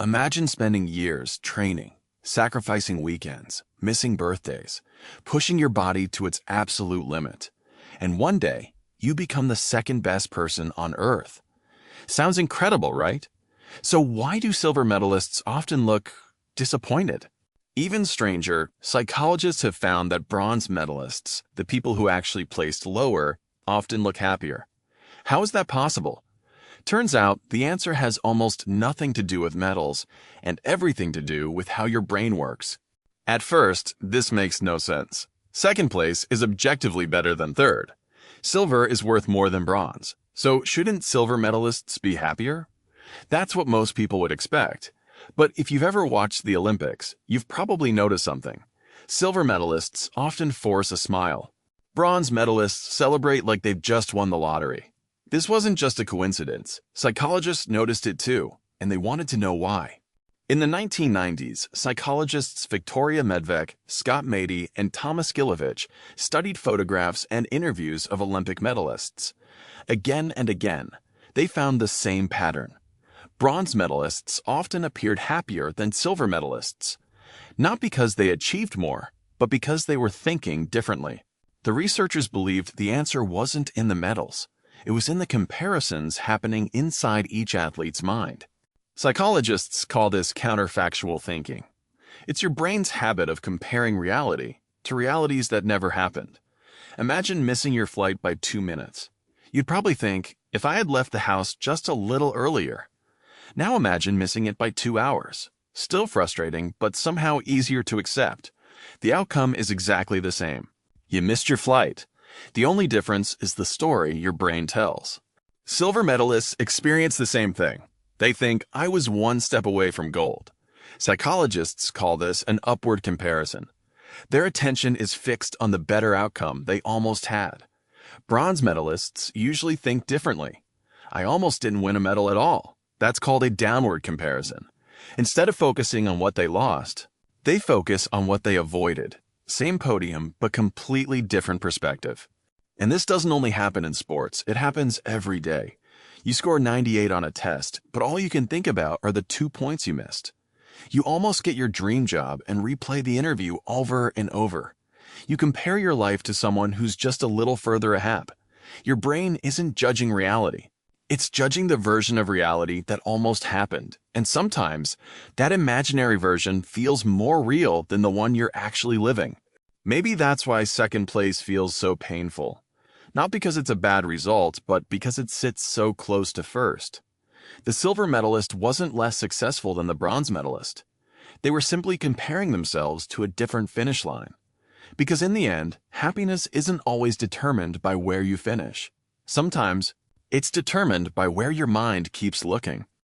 Imagine spending years training, sacrificing weekends, missing birthdays, pushing your body to its absolute limit. And one day, you become the second best person on Earth. Sounds incredible, right? So why do silver medalists often look disappointed? Even stranger, psychologists have found that bronze medalists, the people who actually placed lower, often look happier. How is that possible? Turns out, the answer has almost nothing to do with medals and everything to do with how your brain works. At first, this makes no sense. Second place is objectively better than third. Silver is worth more than bronze. So shouldn't silver medalists be happier? That's what most people would expect. But if you've ever watched the Olympics, you've probably noticed something. Silver medalists often force a smile. Bronze medalists celebrate like they've just won the lottery. This wasn't just a coincidence. Psychologists noticed it too, and they wanted to know why. In the 1990s, psychologists Victoria Medvec, Scott Mady, and Thomas Gilovich studied photographs and interviews of Olympic medalists. Again and again, they found the same pattern. Bronze medalists often appeared happier than silver medalists, not because they achieved more, but because they were thinking differently. The researchers believed the answer wasn't in the medals. It was in the comparisons happening inside each athlete's mind. Psychologists call this counterfactual thinking. It's your brain's habit of comparing reality to realities that never happened. Imagine missing your flight by 2 minutes. You'd probably think, if I had left the house just a little earlier. Now imagine missing it by 2 hours. Still frustrating, but somehow easier to accept. The outcome is exactly the same. You missed your flight. The only difference is the story your brain tells. Silver medalists experience the same thing. They think, I was one step away from gold. Psychologists call this an upward comparison. Their attention is fixed on the better outcome they almost had. Bronze medalists usually think differently. I almost didn't win a medal at all. That's called a downward comparison. Instead of focusing on what they lost, they focus on what they avoided. Same podium, but completely different perspective. And this doesn't only happen in sports, it happens every day. You score 98 on a test, but all you can think about are the 2 points you missed. You almost get your dream job and replay the interview over and over. You compare your life to someone who's just a little further ahead. Your brain isn't judging reality. It's judging the version of reality that almost happened, and sometimes that imaginary version feels more real than the one you're actually living. Maybe that's why second place feels so painful. Not because it's a bad result, but because it sits so close to first. The silver medalist wasn't less successful than the bronze medalist. They were simply comparing themselves to a different finish line. Because in the end, happiness isn't always determined by where you finish. Sometimes, it's determined by where your mind keeps looking.